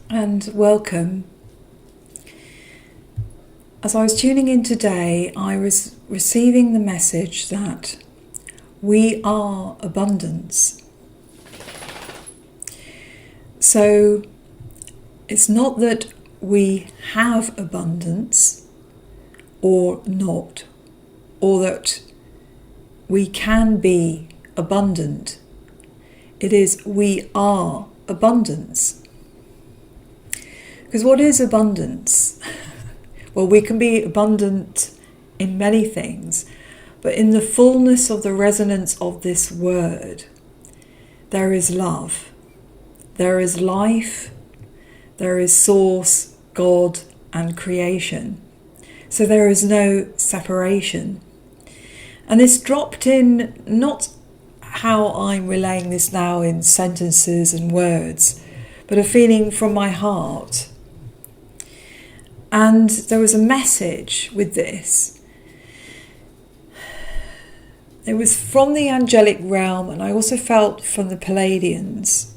and welcome. As I was tuning in today, I was receiving the message that we are abundance. So it's not that we have abundance or not, or that we can be abundant. It is we are abundance. Because what is abundance? Well, we can be abundant in many things, but in the fullness of the resonance of this word, there is love, there is life, there is source, God, and creation. So there is no separation. And this dropped in, not how I'm relaying this now in sentences and words, but a feeling from my heart. And there was a message with this. It was from the angelic realm, and I also felt from the Palladians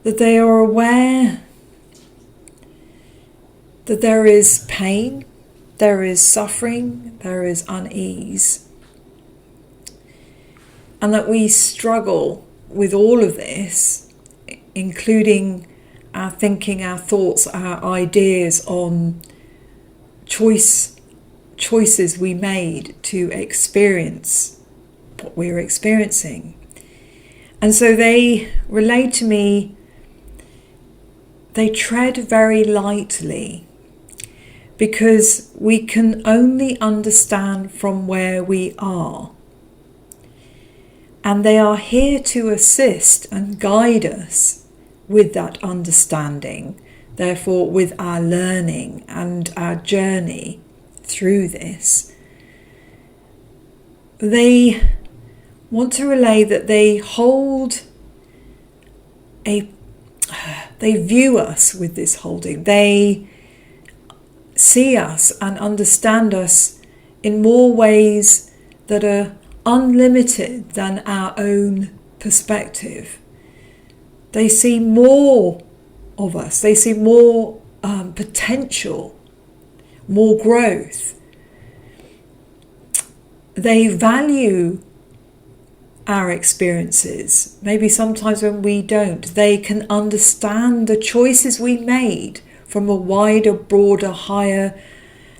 that they are aware that there is pain, there is suffering, there is unease, and that we struggle with all of this, including our thinking, our thoughts, our ideas on choices we made to experience what we're experiencing. And so they relate to me, they tread very lightly, because we can only understand from where we are. And they are here to assist and guide us with that understanding, therefore with our learning and our journey through this. They want to relay that they view us with this holding. They see us and understand us in more ways that are unlimited than our own perspective. They see more of us. They see more potential, more growth. They value our experiences, maybe sometimes when we don't. They can understand the choices we made from a wider, broader, higher,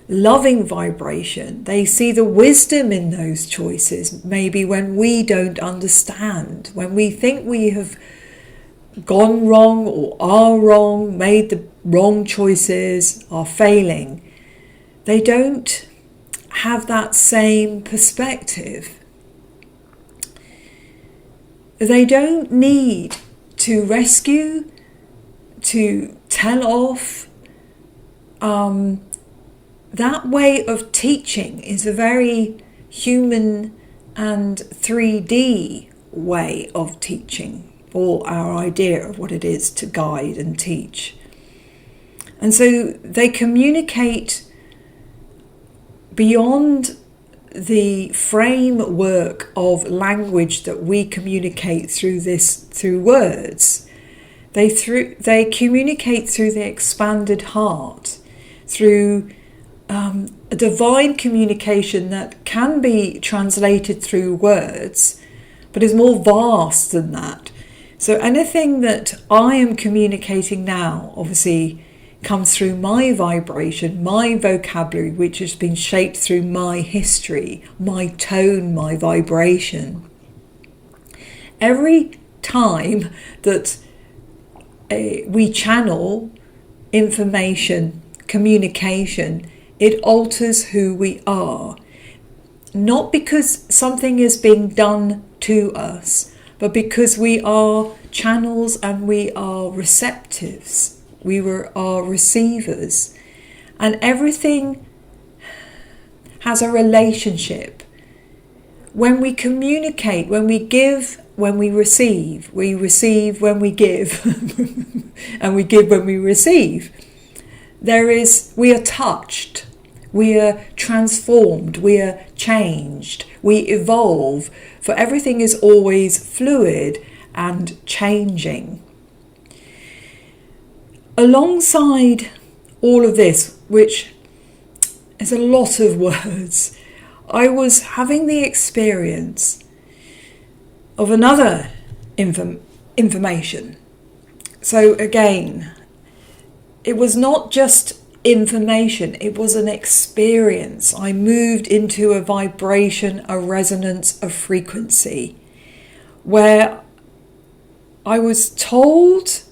loving vibration. They see the wisdom in those choices, maybe when we don't understand, when we think we have gone wrong or are wrong, made the wrong choices, are failing. They don't have that same perspective. They don't need to rescue, to tell off. That way of teaching is a very human and 3D way of teaching, or our idea of what it is to guide and teach. And so they communicate beyond the framework of language that we communicate through words. They communicate through the expanded heart, through a divine communication that can be translated through words, but is more vast than that. So anything that I am communicating now, obviously, comes through my vibration, my vocabulary, which has been shaped through my history, my tone, my vibration. Every time that we channel information, communication, it alters who we are. Not because something is being done to us, but because we are channels and we are receptives. We are receivers. And everything has a relationship. When we communicate, when we give, when we receive when we give, and we give when we receive. We are touched, we are transformed, we are changed, we evolve, for everything is always fluid and changing. alongside all of this, which is a lot of words, I was having the experience of another information. So again, it was not just information, it was an experience. I moved into a vibration, a resonance, a frequency, where I was told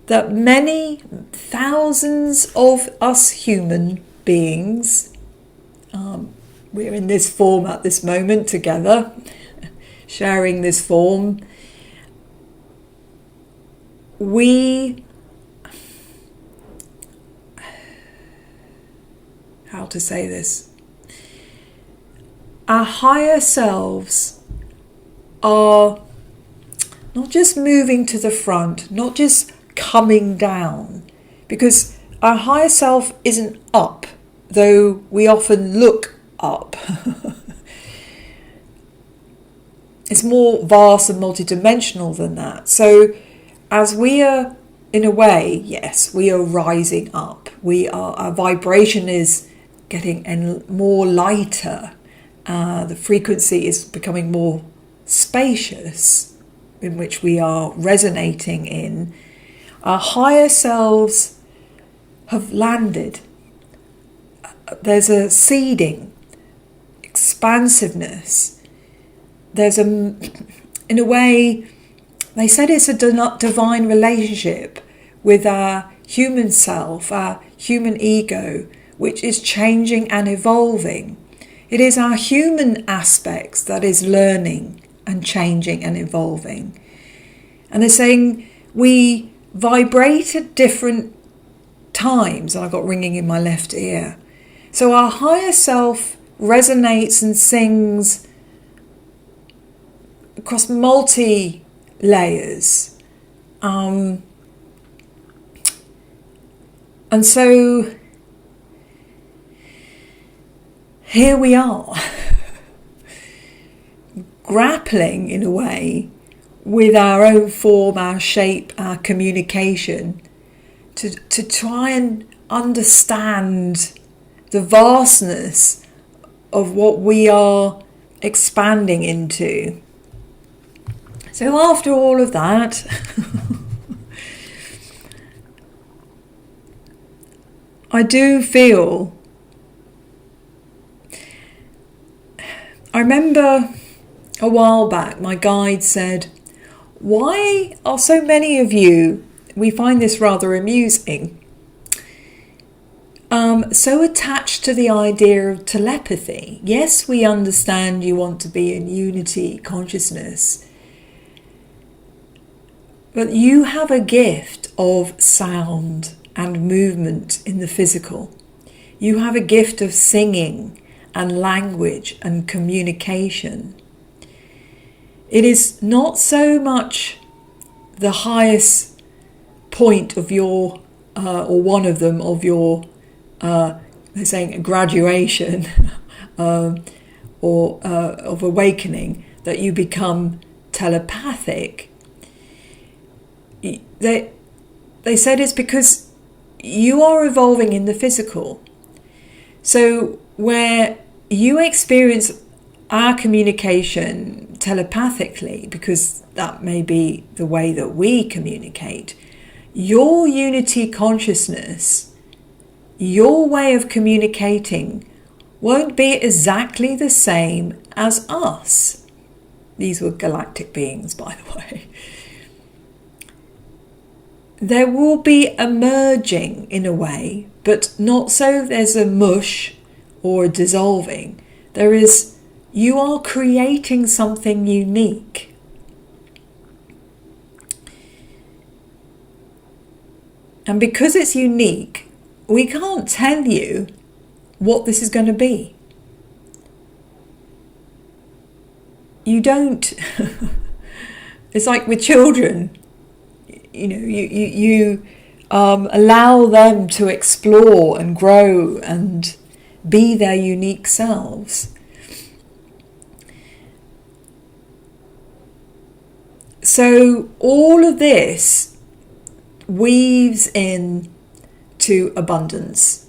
that many thousands of us human beings, we're in this form at this moment together, sharing this form, how to say this? Our higher selves are not just moving to the front, not just coming down, because our higher self isn't up, though we often look up. It's more vast and multidimensional than that. So as we are, in a way, yes, we are rising up. Our vibration is getting more lighter. The frequency is becoming more spacious, in which we are resonating in. Our higher selves have landed. There's a seeding, expansiveness. There's in a way, they said it's a divine relationship with our human self, our human ego, which is changing and evolving. It is our human aspects that is learning and changing and evolving. And they're saying we vibrate at different times. And I've got ringing in my left ear. So our higher self resonates and sings across multi-layers. And so here we are, grappling in a way with our own form, our shape, our communication, to try and understand the vastness of what we are expanding into. So after all of that, I do feel, I remember a while back my guide said, why are so many of you, we find this rather amusing, so attached to the idea of telepathy? Yes, we understand you want to be in unity consciousness, but you have a gift of sound and movement in the physical. You have a gift of singing and language and communication. It is not so much the highest point of your, or one of them, of your, they're saying graduation or of awakening, that you become telepathic. They said it's because you are evolving in the physical. So where you experience our communication telepathically, because that may be the way that we communicate, your unity consciousness, your way of communicating won't be exactly the same as us. These were galactic beings, by the way. There will be a merging in a way, but not so there's a mush or a dissolving. There is, you are creating something unique. And because it's unique, we can't tell you what this is going to be. You don't. It's like with children. You know, you allow them to explore and grow and be their unique selves. So all of this weaves in to abundance,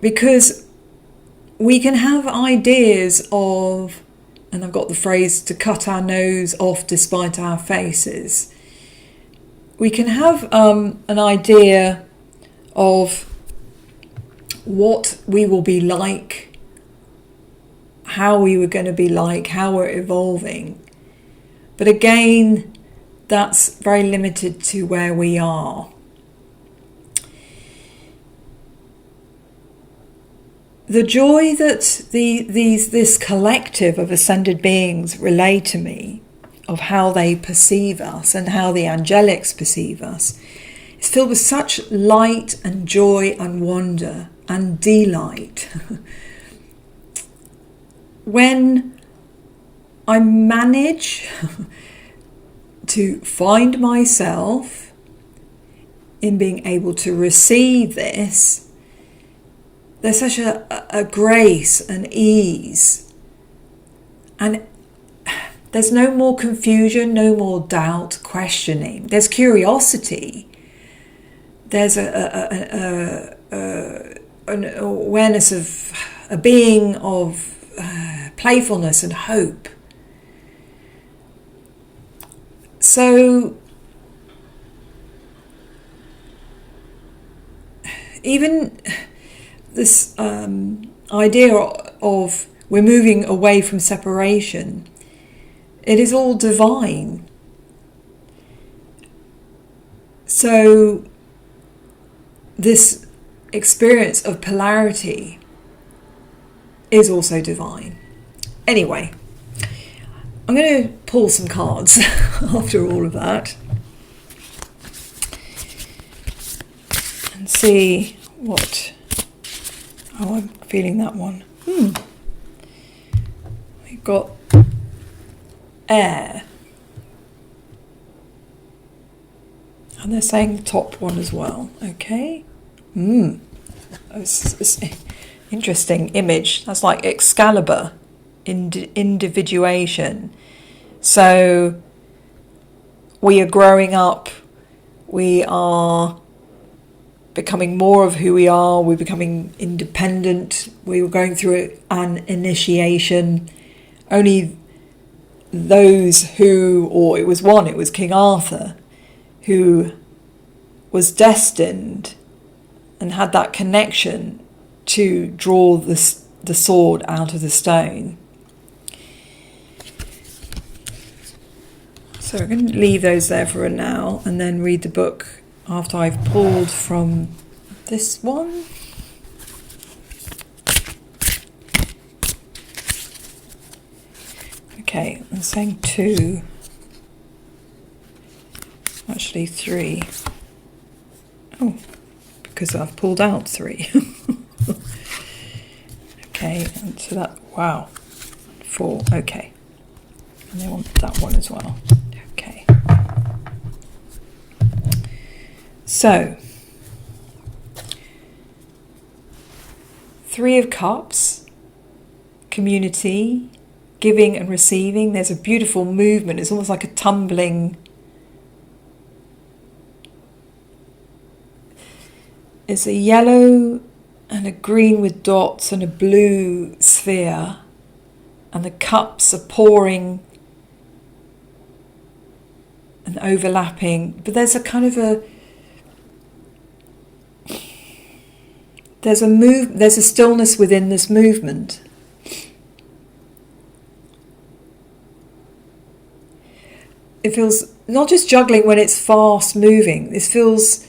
because we can have ideas of, and I've got the phrase, to cut our nose off despite our faces. We can have an idea of what we will be like, how we were going to be like, how we're evolving. But again, that's very limited to where we are. The joy that this collective of ascended beings relay to me, of how they perceive us and how the angelics perceive us, is filled with such light and joy and wonder and delight. When I manage to find myself in being able to receive this, there's such a grace and ease, and there's no more confusion, no more doubt, questioning. There's curiosity. There's an awareness of a being of playfulness and hope. So even this idea of we're moving away from separation, it is all divine. So this experience of polarity is also divine. Anyway, I'm going to pull some cards after all of that and see what... Oh, I'm feeling that one. We've got air. And they're saying the top one as well. Okay. It's interesting image. That's like Excalibur, individuation. So we are growing up. We are becoming more of who we are. We're becoming independent. We were going through an initiation. Only those who, or it was King Arthur, who was destined and had that connection to draw the sword out of the stone. So we're going to leave those there for now and then read the book after I've pulled from this one. Okay, I'm saying 2. Actually 3. Oh, because I've pulled out 3. Okay, and so that, wow, 4, okay. And they want that one as well. Okay. So, 3 of Cups, community, giving and receiving. There's a beautiful movement. It's almost like a tumbling. It's a yellow and a green with dots and a blue sphere. And the cups are pouring and overlapping. But there's a kind of there's a stillness within this movement. It feels not just juggling when it's fast moving. This feels,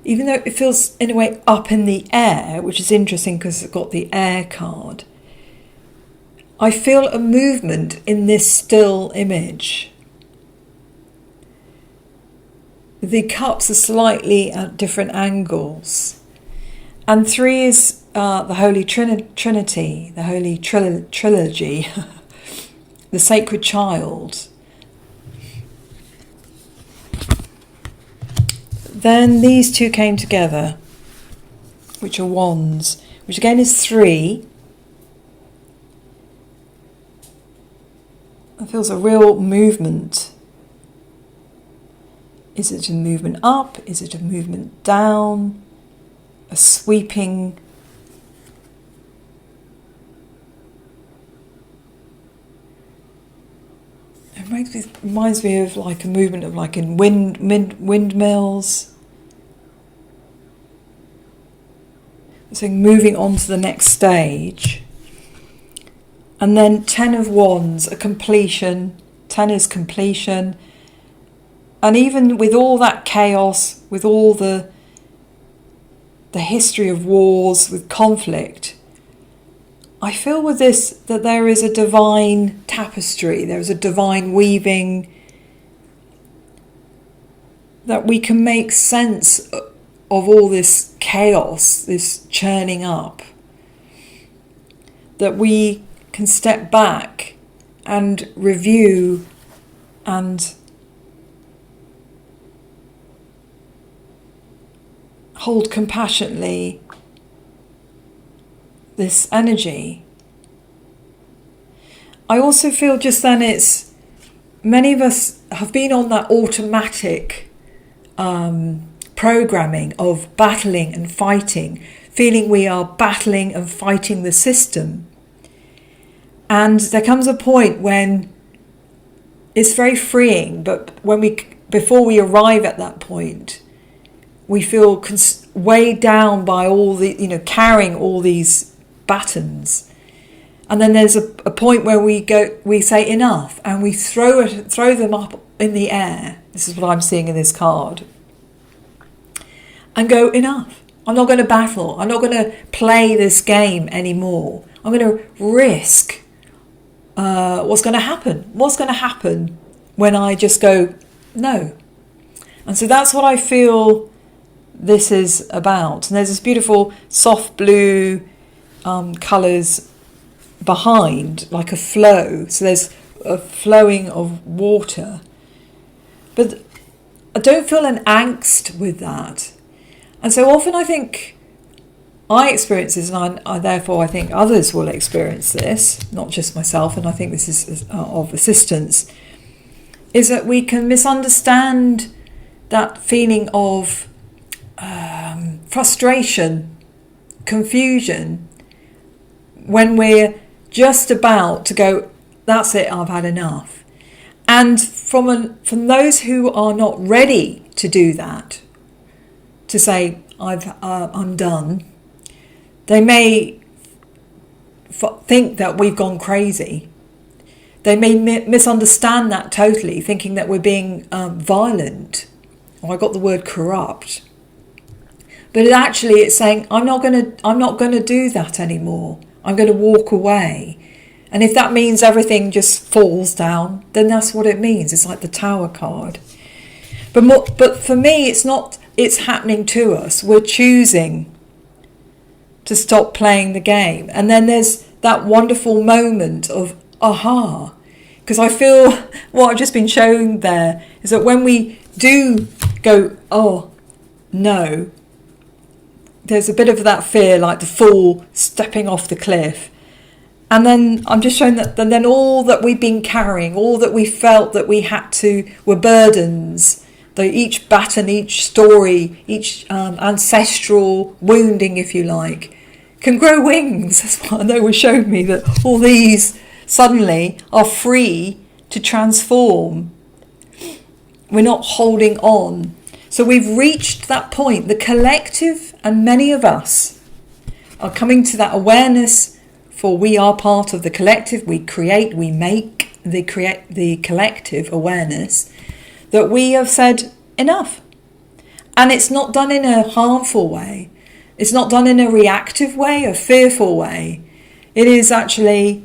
even though it feels in a way up in the air, which is interesting because it's got the air card, I feel a movement in this still image. The cups are slightly at different angles. And 3 is the Holy Trinity, the Holy Trilogy, the Sacred Child. Then these 2 came together, which are wands, which again is 3. It feels a real movement. Is it a movement up? Is it a movement down? A sweeping? It reminds me of like a movement of like in windmills. So moving on to the next stage. And then 10 of Wands, a completion. 10 is completion. And even with all that chaos, with all the history of wars, with conflict, I feel with this that there is a divine tapestry, there is a divine weaving, that we can make sense of all this chaos, this churning up, that we can step back and review and hold compassionately this energy. I also feel just then it's, many of us have been on that automatic programming of battling and fighting, feeling we are battling and fighting the system. And there comes a point when it's very freeing, but before we arrive at that point, we feel weighed down by all the, carrying all these battens. And then there's a point where we say enough, and we throw them up in the air. This is what I'm seeing in this card. And go, enough. I'm not going to battle. I'm not going to play this game anymore. I'm going to risk what's going to happen. What's going to happen when I just go, no. And so that's what I feel this is about. And there's this beautiful soft blue colours behind, like a flow. So there's a flowing of water. But I don't feel an angst with that. And so often I think I experience this, and therefore I think others will experience this, not just myself, and I think this is of assistance, is that we can misunderstand that feeling of frustration, confusion, when we're just about to go, that's it, I've had enough. And from those who are not ready to do that, to say, I'm done, they may think that we've gone crazy. They may misunderstand that totally, thinking that we're being violent. Or I got the word corrupt. But it's saying, I'm not going to do that anymore. I'm going to walk away. And if that means everything just falls down, then that's what it means. It's like the Tower card. But for me, it's happening to us. We're choosing to stop playing the game. And then there's that wonderful moment of aha. Because I feel what I've just been shown there is that when we do go, oh, no, there's a bit of that fear, like the fool stepping off the cliff. And then I'm just showing that then all that we've been carrying, all that we felt that we had to, were burdens. Each baton, each story, each ancestral wounding, if you like, can grow wings. That's what I know was showing me, that all these suddenly are free to transform. We're not holding on. So we've reached that point. The collective, and many of us are coming to that awareness, for we are part of the collective. We create, we make the collective awareness that we have said enough. And it's not done in a harmful way. It's not done in a reactive way, a fearful way. It is actually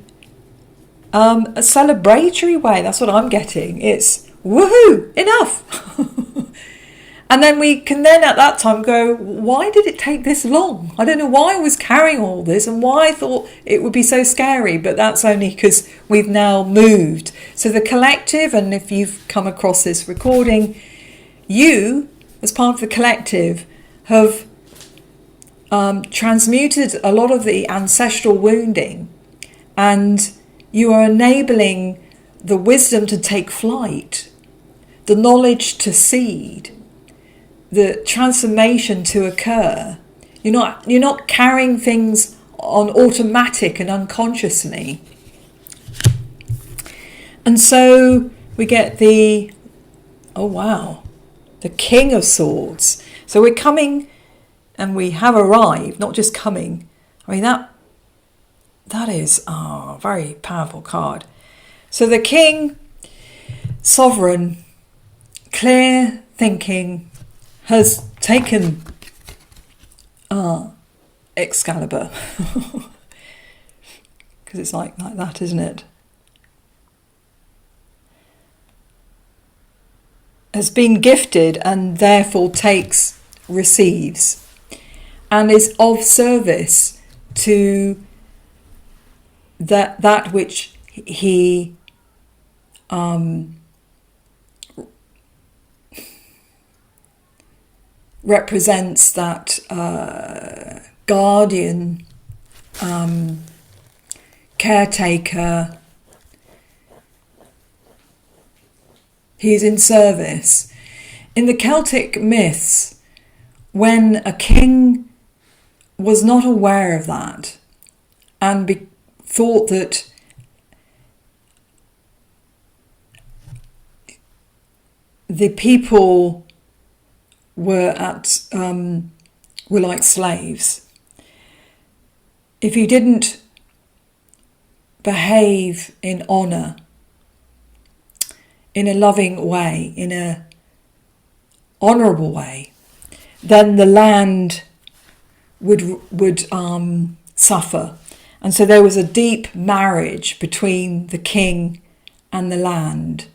a celebratory way. That's what I'm getting. It's woohoo, enough. And then we can then at that time go, why did it take this long? I don't know why I was carrying all this and why I thought it would be so scary, but that's only because we've now moved. So the collective, and if you've come across this recording, you, as part of the collective, have transmuted a lot of the ancestral wounding, and you are enabling the wisdom to take flight, the knowledge to seed, the transformation to occur. You're not carrying things on automatic and unconsciously. And so we get the King of Swords. So we're coming, and we have arrived, not just coming. I mean, that is a very powerful card. So the King, sovereign, clear thinking, has taken Excalibur. Because it's like that, isn't it? Has been gifted and therefore receives, and is of service to that which he represents, that guardian, caretaker. He's in service. In the Celtic myths, when a king was not aware of that and thought that the people were like slaves, if you didn't behave in honour, in a loving way, in a honourable way, then the land would suffer. And so there was a deep marriage between the king and the land.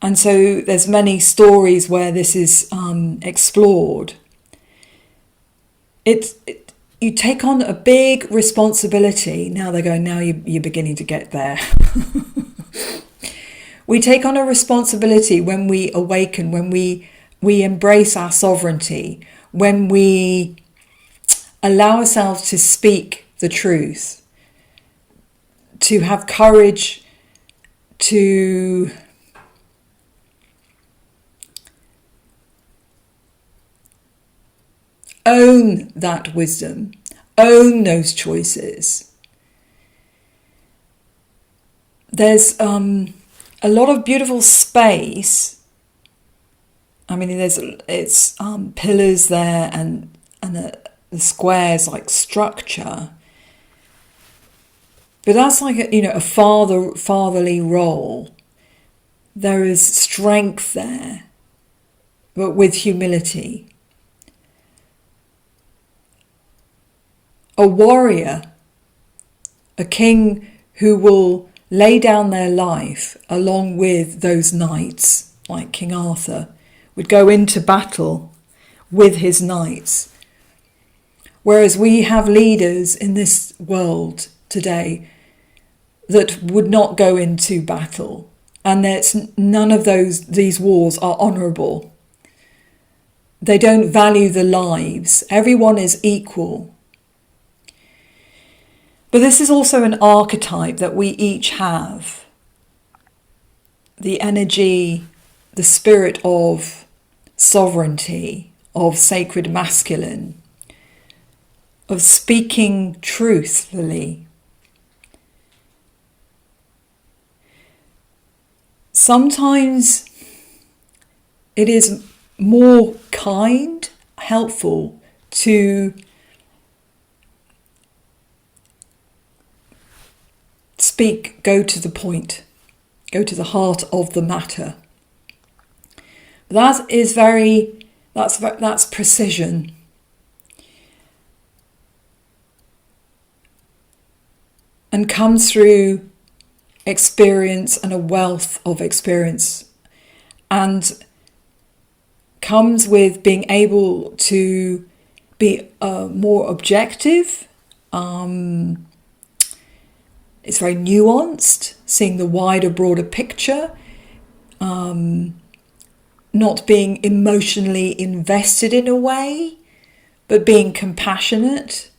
And so there's many stories where this is explored. You take on a big responsibility. Now they're going, now you're beginning to get there. We take on a responsibility when we awaken, when we embrace our sovereignty, when we allow ourselves to speak the truth, to have courage to own that wisdom, own those choices. There's a lot of beautiful space. I mean, it's pillars there and the squares like structure. But that's like a fatherly role. There is strength there, but with humility. A warrior, a king who will lay down their life along with those knights, like King Arthur, would go into battle with his knights. Whereas we have leaders in this world today that would not go into battle, and none of these wars are honourable. They don't value the lives. Everyone is equal. But this is also an archetype that we each have. The energy, the spirit of sovereignty, of sacred masculine, of speaking truthfully. Sometimes it is more kind, helpful to speak, go to the point, go to the heart of the matter. That's precision. And comes through experience and a wealth of experience, and comes with being able to be more objective. It's very nuanced, seeing the wider, broader picture, not being emotionally invested in a way, but being compassionate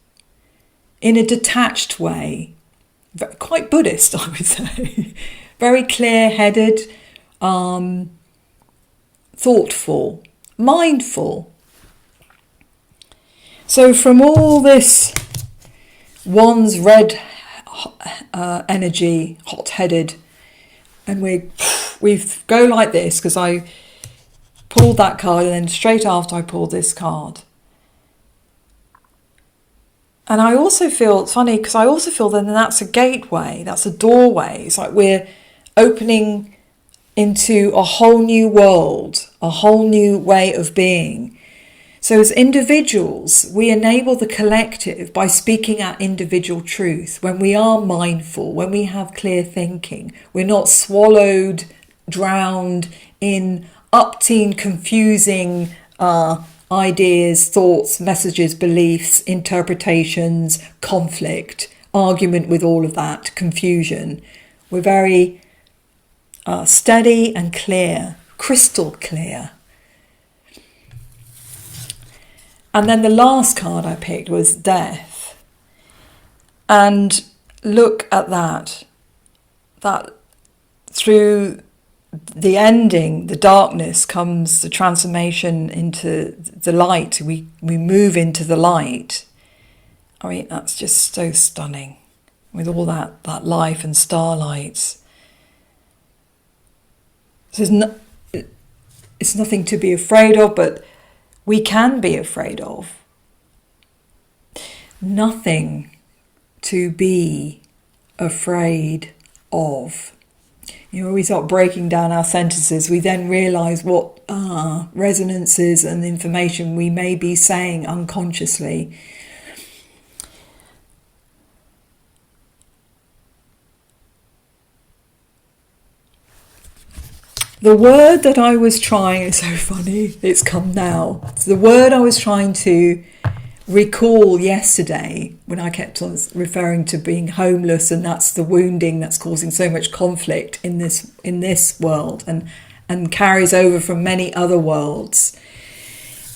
in a detached way. Quite Buddhist, I would say. Very clear-headed, thoughtful, mindful. So from all this wands red energy, hot-headed, and we go like this, because I pulled that card and then straight after I pulled this card. And I also feel, it's funny, because I also feel then that's a gateway, that's a doorway. It's like we're opening into a whole new world, a whole new way of being. So as individuals, we enable the collective by speaking our individual truth. When we are mindful, when we have clear thinking, we're not swallowed, drowned in upteen, confusing ideas, thoughts, messages, beliefs, interpretations, conflict, argument with all of that, confusion. We're very steady and clear, crystal clear. And then the last card I picked was death. And look at that through the ending, the darkness, comes the transformation into the light. We move into the light. I mean, that's just so stunning, with all that life and starlights. So it's nothing to be afraid of, but we can be afraid of. Nothing to be afraid of. You know, we start breaking down our sentences, we then realise what resonances and information we may be saying unconsciously. The word that I was trying, it's so funny, it's come now. It's the word I was trying to recall yesterday when I kept on referring to being homeless, and that's the wounding that's causing so much conflict in this world and carries over from many other worlds,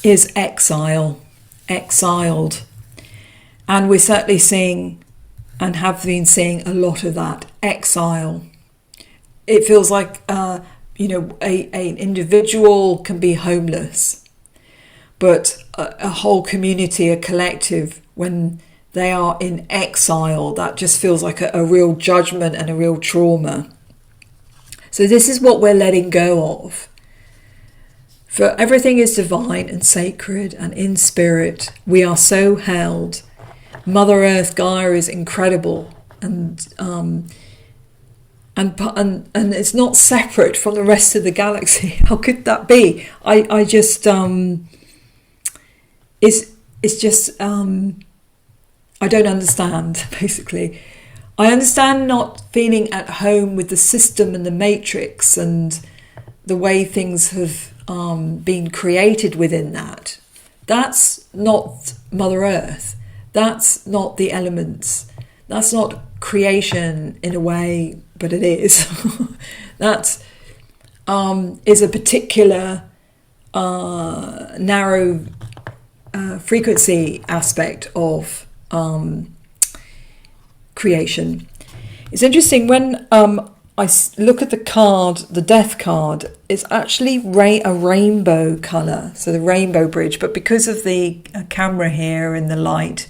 is exile, exiled. And we're certainly seeing and have been seeing a lot of that, exile. It feels like an individual can be homeless, but a whole community, a collective, when they are in exile, that just feels like a real judgment and a real trauma. So this is what we're letting go of. For everything is divine and sacred and in spirit. We are so held. Mother Earth, Gaia, is incredible, and it's not separate from the rest of the galaxy. How could that be? I just it's just I don't understand, basically. I understand not feeling at home with the system and the matrix and the way things have been created within that. That's not Mother Earth. That's not the elements. That's not creation in a way, but it is. That is a particular narrow frequency aspect of creation. It's interesting when I look at the card, the death card, it's actually a rainbow colour, so the rainbow bridge, but because of the camera here and the light,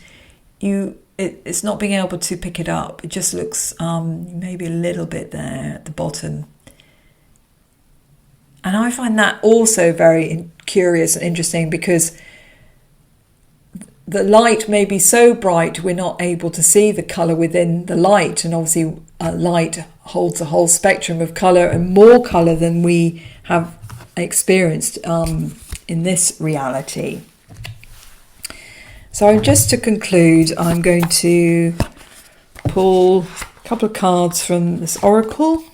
it's not being able to pick it up. It just looks maybe a little bit there at the bottom. And I find that also very curious and interesting, because the light may be so bright we're not able to see the colour within the light, and obviously light holds a whole spectrum of colour, and more colour than we have experienced in this reality. So just to conclude, I'm going to pull a couple of cards from this oracle.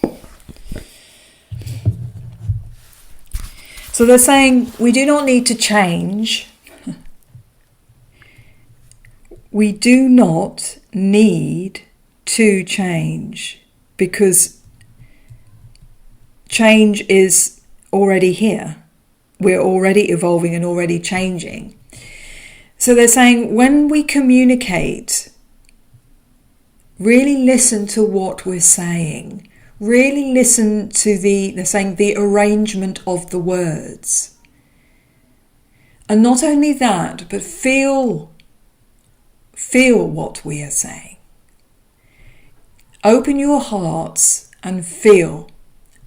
So they're saying we do not need to change. We do not need to change, because change is already here. We're already evolving and already changing. So they're saying when we communicate, really listen to what we're saying. really listen to they're saying the arrangement of the words. And not only that, but feel what we are saying. Open your hearts and feel,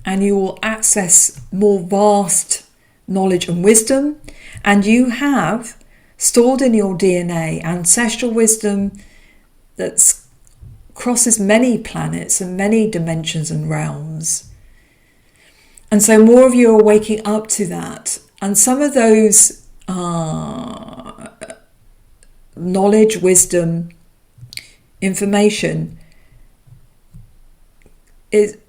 and you will access more vast knowledge and wisdom. And you have stored in your DNA ancestral wisdom that crosses many planets and many dimensions and realms. And so more of you are waking up to that. And some of those knowledge, wisdom, information, it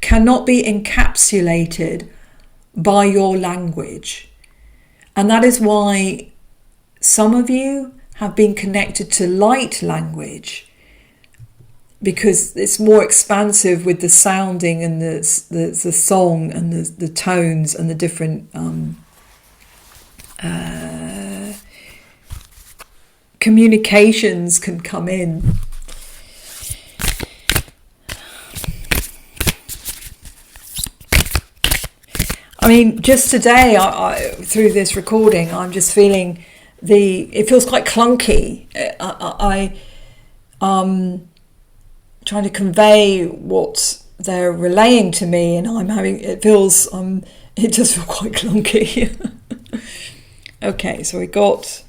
cannot be encapsulated by your language. And that is why some of you have been connected to light language, because it's more expansive with the sounding and the song and the tones and the different communications can come in. I mean, just today, I through this recording, I'm just feeling it feels quite clunky. Trying to convey what they're relaying to me, and it does feel quite clunky. Okay, so we got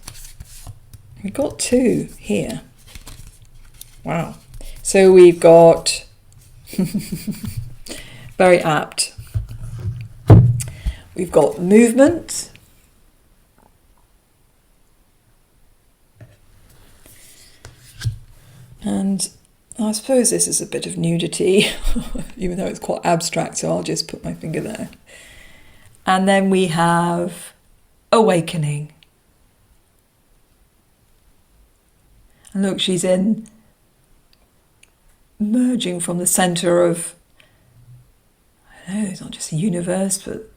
2 here. Wow. So we've got very apt. We've got movement. And I suppose this is a bit of nudity, even though it's quite abstract, so I'll just put my finger there. And then we have awakening. And look, she's merging from the centre of, I don't know, it's not just a universe, but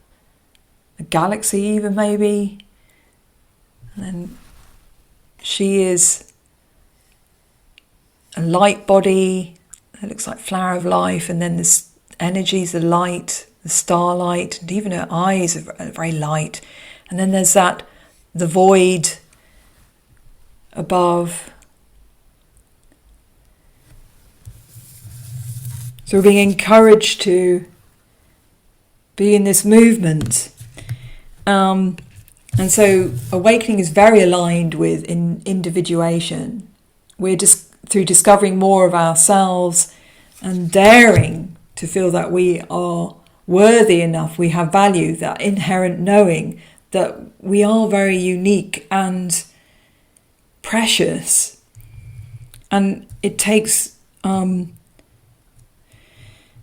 a galaxy even maybe. And then she is a light body. It looks like flower of life, and then this energy's the light, the starlight, and even her eyes are very light. And then there's the void above. So we're being encouraged to be in this movement. And so awakening is very aligned with individuation. We're just through discovering more of ourselves and daring to feel that we are worthy enough, we have value, that inherent knowing that we are very unique and precious. And it takes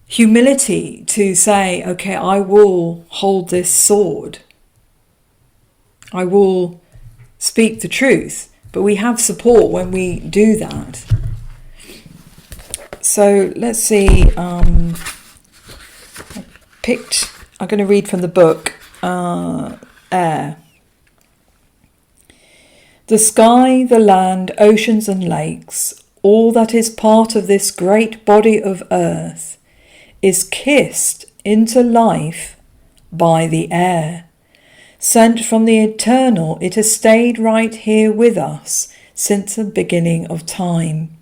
humility to say, okay, I will hold this sword. I will speak the truth. But we have support when we do that. So let's see. I'm going to read from the book, Air. The sky, the land, oceans and lakes, all that is part of this great body of earth, is kissed into life by the air. Sent from the eternal, it has stayed right here with us since the beginning of time.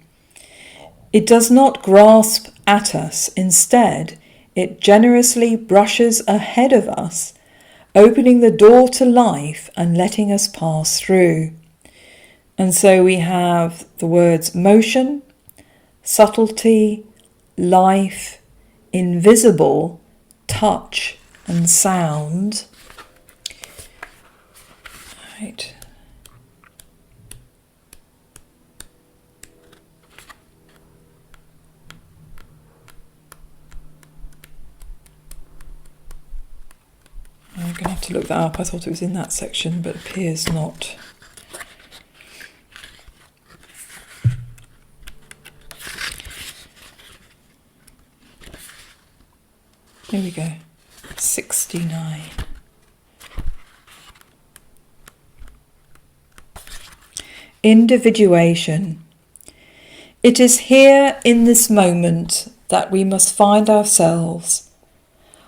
It does not grasp at us. Instead, it generously brushes ahead of us, opening the door to life and letting us pass through. And so we have the words motion, subtlety, life, invisible, touch and sound. Right. I'm going to have to look that up. I thought it was in that section, but it appears not. Here we go. 69. Individuation. It is here in this moment that we must find ourselves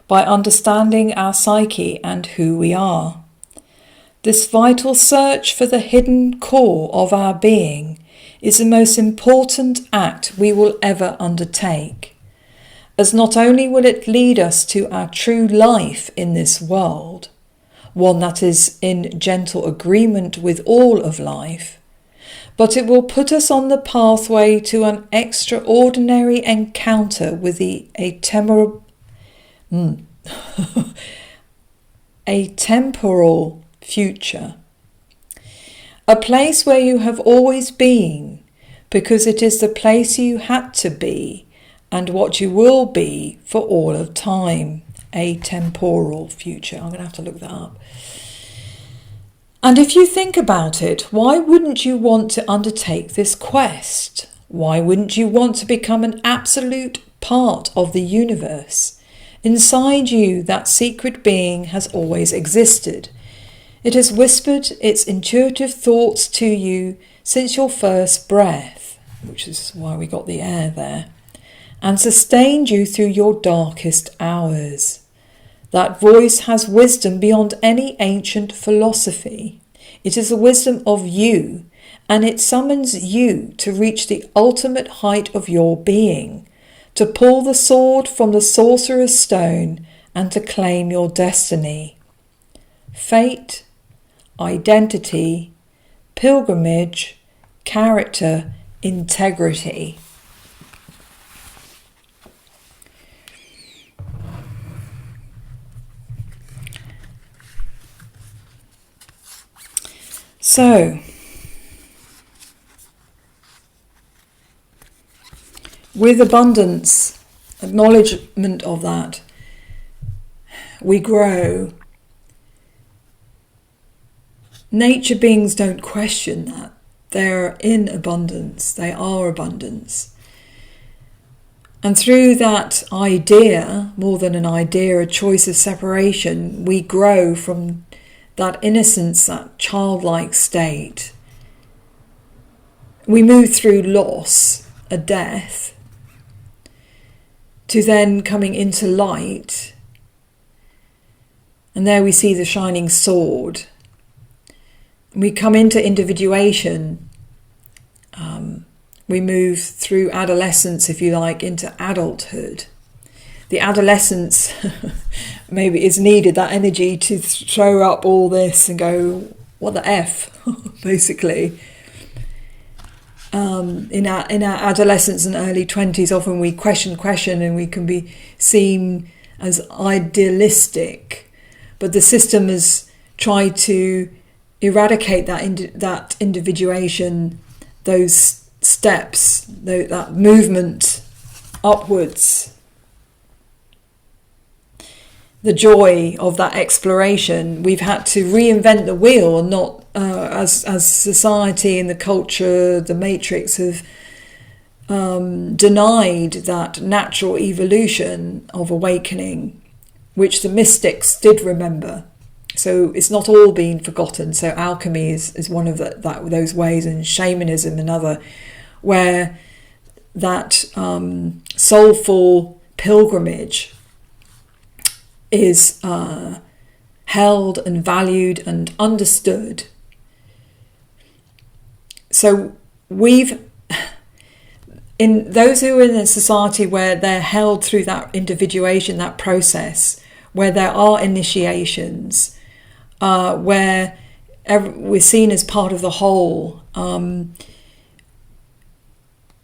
by understanding our psyche and who we are. This vital search for the hidden core of our being is the most important act we will ever undertake, as not only will it lead us to our true life in this world, one that is in gentle agreement with all of life, but it will put us on the pathway to an extraordinary encounter with a temporal future, a place where you have always been, because it is the place you had to be and what you will be for all of time. A temporal future. I'm going to have to look that up. And if you think about it, why wouldn't you want to undertake this quest? Why wouldn't you want to become an absolute part of the universe? Inside you, that secret being has always existed. It has whispered its intuitive thoughts to you since your first breath, which is why we got the air there, and sustained you through your darkest hours. That voice has wisdom beyond any ancient philosophy. It is the wisdom of you, and it summons you to reach the ultimate height of your being, to pull the sword from the sorcerer's stone and to claim your destiny. Fate, identity, pilgrimage, character, integrity. So, with abundance, acknowledgement of that, we grow. Nature beings don't question that. They're in abundance. They are abundance. And through that idea, more than an idea, a choice of separation, we grow from that innocence, that childlike state. We move through loss, a death, to then coming into light. And there we see the shining sword. We come into individuation. We move through adolescence, if you like, into adulthood. The adolescence maybe is needed, that energy to throw up all this and go, what the F, basically. In our adolescence and early 20s, often we question and we can be seen as idealistic. But the system has tried to eradicate that individuation, those steps, that movement upwards. The joy of that exploration, we've had to reinvent the wheel, and not as society and the culture, the matrix have denied that natural evolution of awakening, which the mystics did remember. So it's not all been forgotten. So alchemy is one of those ways, and shamanism another, where that soulful pilgrimage is held and valued and understood. So in those who are in a society where they're held through that individuation, that process, where there are initiations, where we're seen as part of the whole,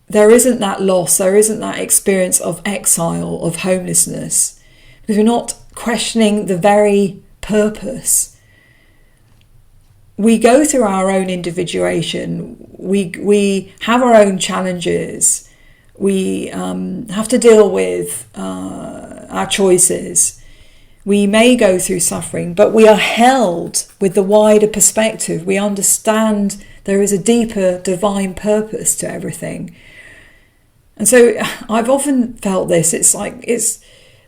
there isn't that loss, there isn't that experience of exile, of homelessness, because we're not questioning the very purpose. We go through our own individuation. We have our own challenges. We have to deal with our choices. We may go through suffering, but we are held with the wider perspective. We understand there is a deeper divine purpose to everything. And so I've often felt this.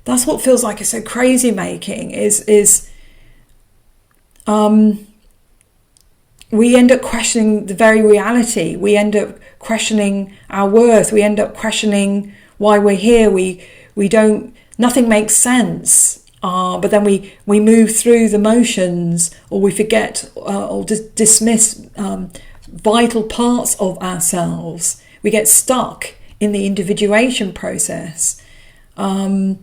That's what feels like it's so crazy making is we end up questioning the very reality. We end up questioning our worth. We end up questioning why we're here. We don't, nothing makes sense. But then we move through the motions, or we forget or dismiss vital parts of ourselves. We get stuck in the individuation process. We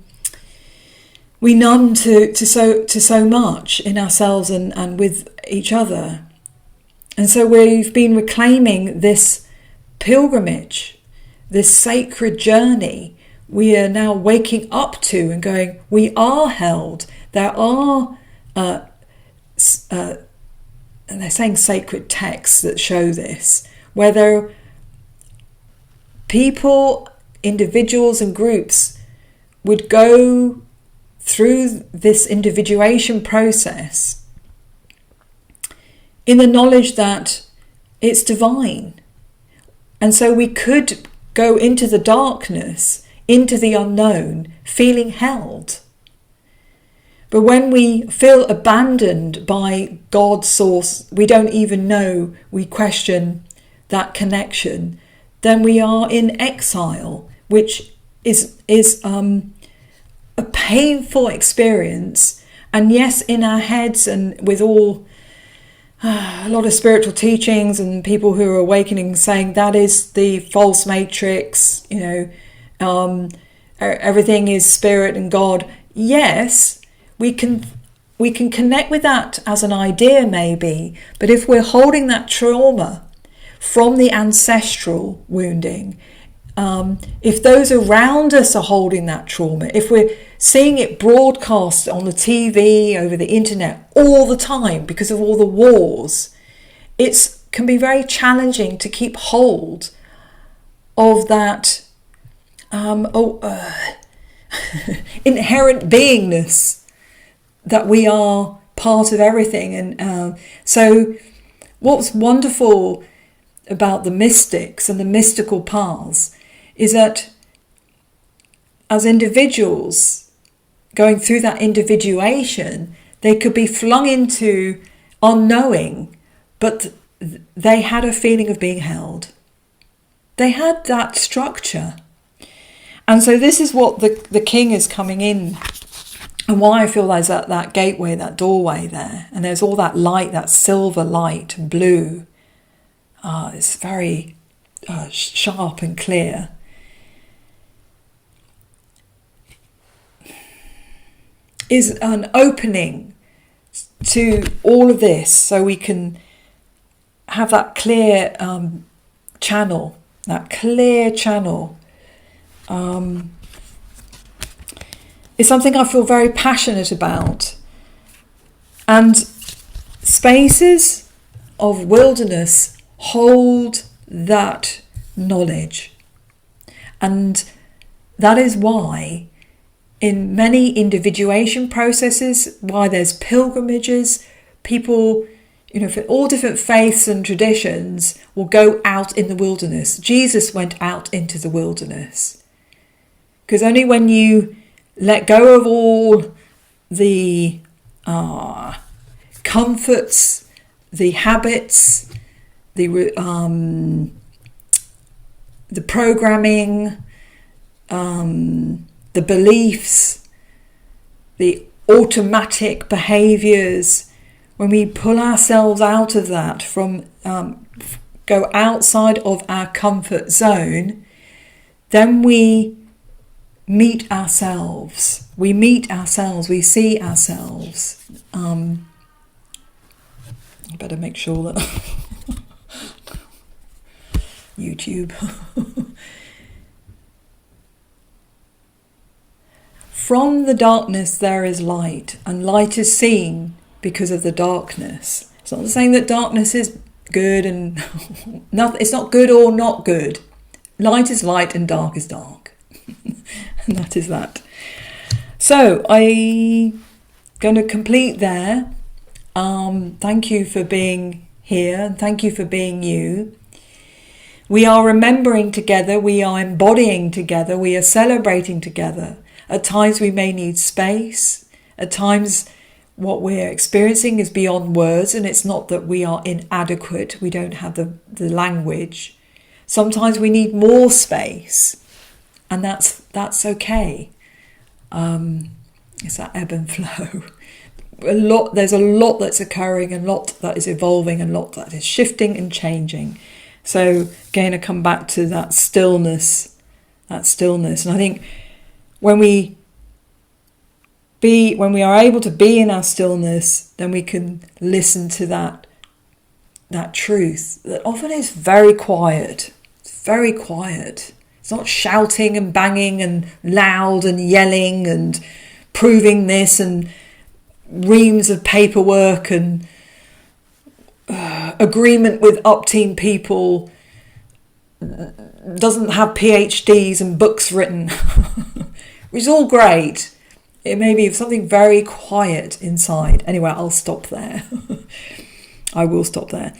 numb to so much in ourselves and with each other. And so we've been reclaiming this pilgrimage, this sacred journey. We are now waking up to and going, we are held. There are, and they're saying sacred texts that show this, where there are people, individuals and groups would go through this individuation process in the knowledge that it's divine. And so we could go into the darkness, into the unknown, feeling held. But when we feel abandoned by God's source, we don't even know, we question that connection, then we are in exile, which is a painful experience. And yes, in our heads and with all a lot of spiritual teachings and people who are awakening saying that is the false matrix, everything is spirit and God. Yes, we can connect with that as an idea maybe, but if we're holding that trauma from the ancestral wounding, if those around us are holding that trauma, if we're seeing it broadcast on the TV, over the internet all the time because of all the wars, it can be very challenging to keep hold of that inherent beingness that we are part of everything. And so what's wonderful about the mystics and the mystical paths is that as individuals going through that individuation, they could be flung into unknowing, but they had a feeling of being held. They had that structure. And so this is what the king is coming in, and why I feel there's that gateway, that doorway there, and there's all that light, that silver light and blue. It's very sharp and clear. Is an opening to all of this, so we can have that clear channel, It's something I feel very passionate about. And spaces of wilderness hold that knowledge. And that is why in many individuation processes, why there's pilgrimages, people, for all different faiths and traditions will go out in the wilderness. Jesus went out into the wilderness. Because only when you let go of all the comforts, the habits, the programming, the beliefs, the automatic behaviours, when we pull ourselves out of that, from go outside of our comfort zone, then we meet ourselves. We see ourselves. I better make sure that YouTube. From the darkness there is light, and light is seen because of the darkness. It's not saying that darkness is good and it's not good or not good. Light is light and dark is dark. And that is that. So I'm going to complete there. Thank you for being here, and thank you for being you. We are remembering together, we are embodying together, we are celebrating together. At times we may need space. At times what we're experiencing is beyond words, and it's not that we are inadequate, we don't have the language. Sometimes we need more space. and that's okay. It's that ebb and flow. There's a lot that's occurring, a lot that is evolving, a lot that is shifting and changing. So again, I come back to that stillness. And I think when we are able to be in our stillness, then we can listen to that truth that often is very quiet. It's very quiet. It's not shouting and banging and loud and yelling and proving this and reams of paperwork and agreement with up-team people, doesn't have PhDs and books written, which is all great. It may be something very quiet inside. Anyway, I'll stop there. I will stop there.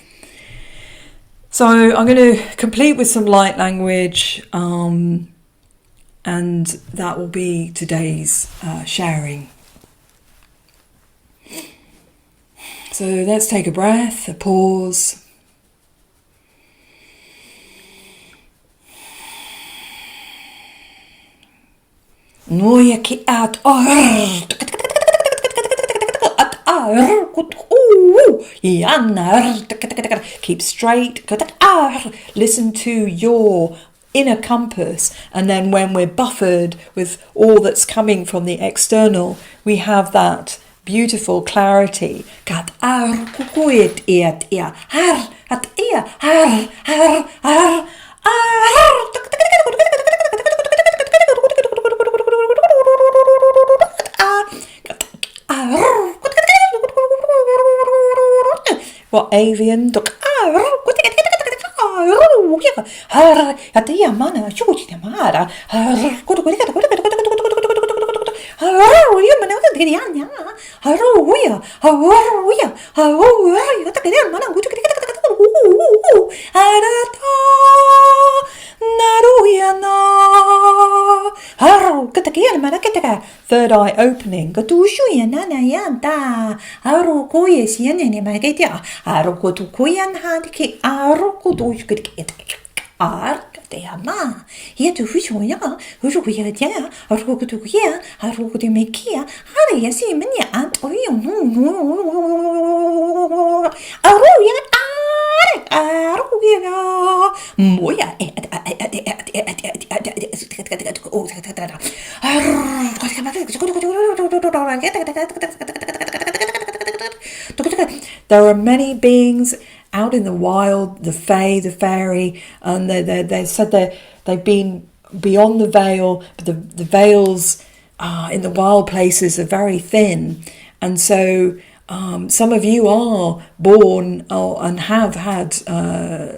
So I'm going to complete with some light language, and that will be today's sharing. So let's take a breath, a pause. Keep straight. Listen to your inner compass, and then when we're buffered with all that's coming from the external, we have that beautiful clarity. What avian third eye opening. There are many beings out in the wild, the fae, the fairy, and they said they've been beyond the veil, but the veils in the wild places are very thin, and so some of you are born and have had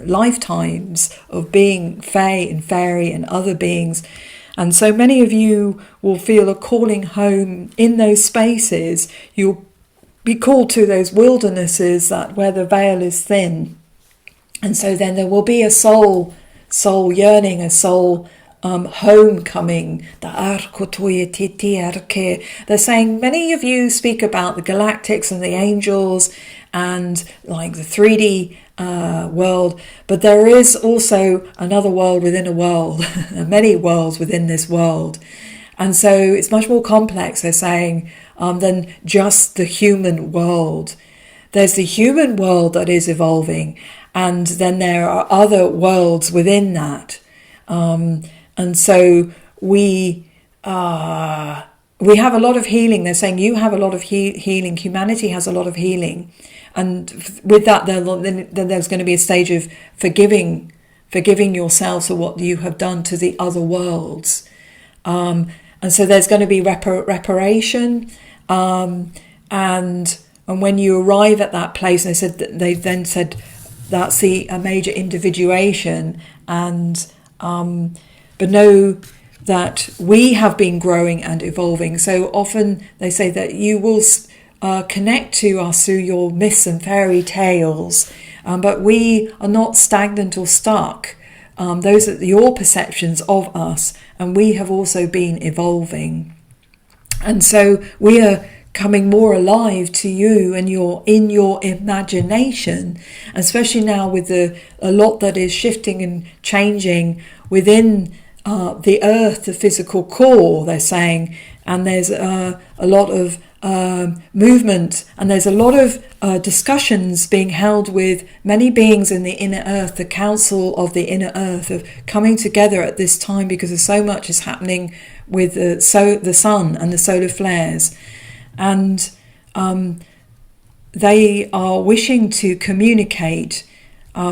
lifetimes of being fae and fairy and other beings, and so many of you will feel a calling home in those spaces. You'll be called to those wildernesses where the veil is thin, and so then there will be a soul yearning, a soul homecoming. They're saying many of you speak about the galactics and the angels and like the 3D world, but there is also another world within a world, many worlds within this world, and so it's much more complex, they're saying, than just the human world. There's the human world that is evolving, and then there are other worlds within that. And so we have a lot of healing. They're saying you have a lot of healing. Humanity has a lot of healing. And with that, then there's going to be a stage of forgiving yourselves for what you have done to the other worlds. And so there's going to be reparation. And when you arrive at that place, they then said that's a major individuation. And but know that we have been growing and evolving. So often they say that you will connect to us through your myths and fairy tales, but we are not stagnant or stuck. Those are your perceptions of us, and we have also been evolving. And so we are coming more alive to you and in your imagination, especially now with a lot that is shifting and changing within the earth, the physical core, they're saying, and there's a lot of movement, and there's a lot of discussions being held with many beings in the inner earth, the council of the inner earth, of coming together at this time because of so much is happening with the sun and the solar flares, and they are wishing to communicate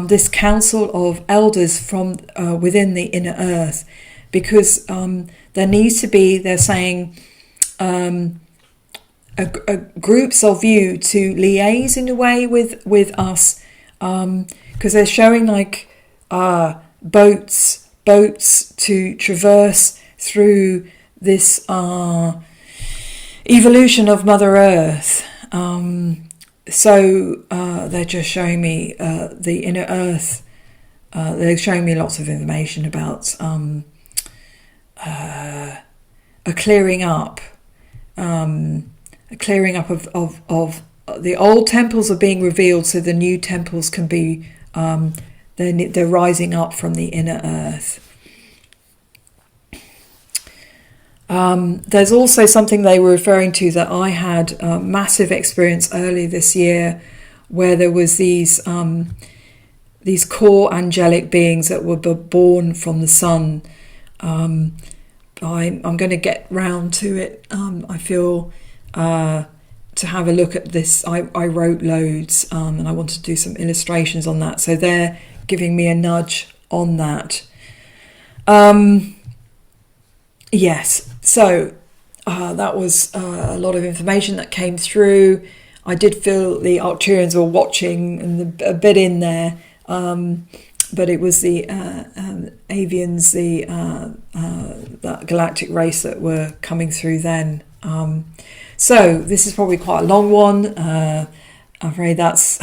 this council of elders from within the inner earth, because there needs to be, they're saying, groups of you to liaise in a way with us, because they're showing like boats to traverse through this evolution of Mother Earth. So they're just showing me the inner earth. They're showing me lots of information about a clearing up. A clearing up of the old temples are being revealed, so the new temples can be they're rising up from the inner earth. There's also something they were referring to that I had a massive experience early this year, where there was these core angelic beings that were born from the sun. I'm going to get round to it. I feel to have a look at this. I wrote loads, and I want to do some illustrations on that. So they're giving me a nudge on that. Yes, so that was a lot of information that came through. I did feel the Arcturians were watching and a bit in there, but it was the avians, that galactic race that were coming through then. So this is probably quite a long one. I'm afraid that's...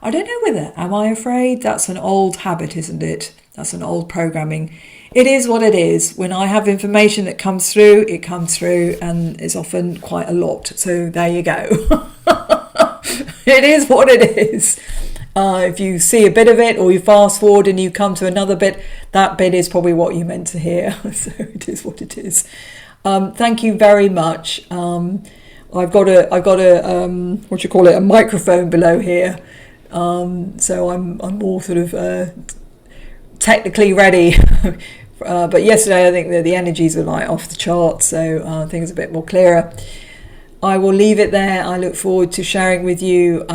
I don't know whether... Am I afraid? That's an old habit, isn't it? That's an old programming. It is what it is. When I have information that comes through, it comes through, and it's often quite a lot. So there you go. It is what it is. If you see a bit of it, or you fast forward and you come to another bit, that bit is probably what you meant to hear. So it is what it is. Thank you very much. I've got a what you call it, a microphone below here. So I'm more sort of technically ready. But yesterday I think that the energies were like off the chart, so things are a bit more clearer. I will leave it there. I look forward to sharing with you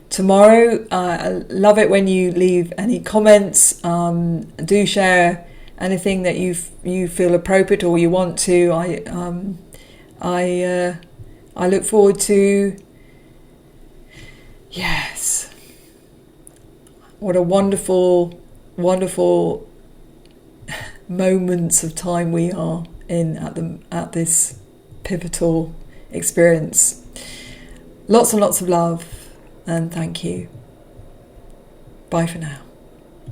tomorrow. I love it when you leave any comments. Do share anything that you feel appropriate or you want to. I look forward to. Yes. What a wonderful moments of time we are in at this pivotal experience. Lots and lots of love, and thank you. Bye for now.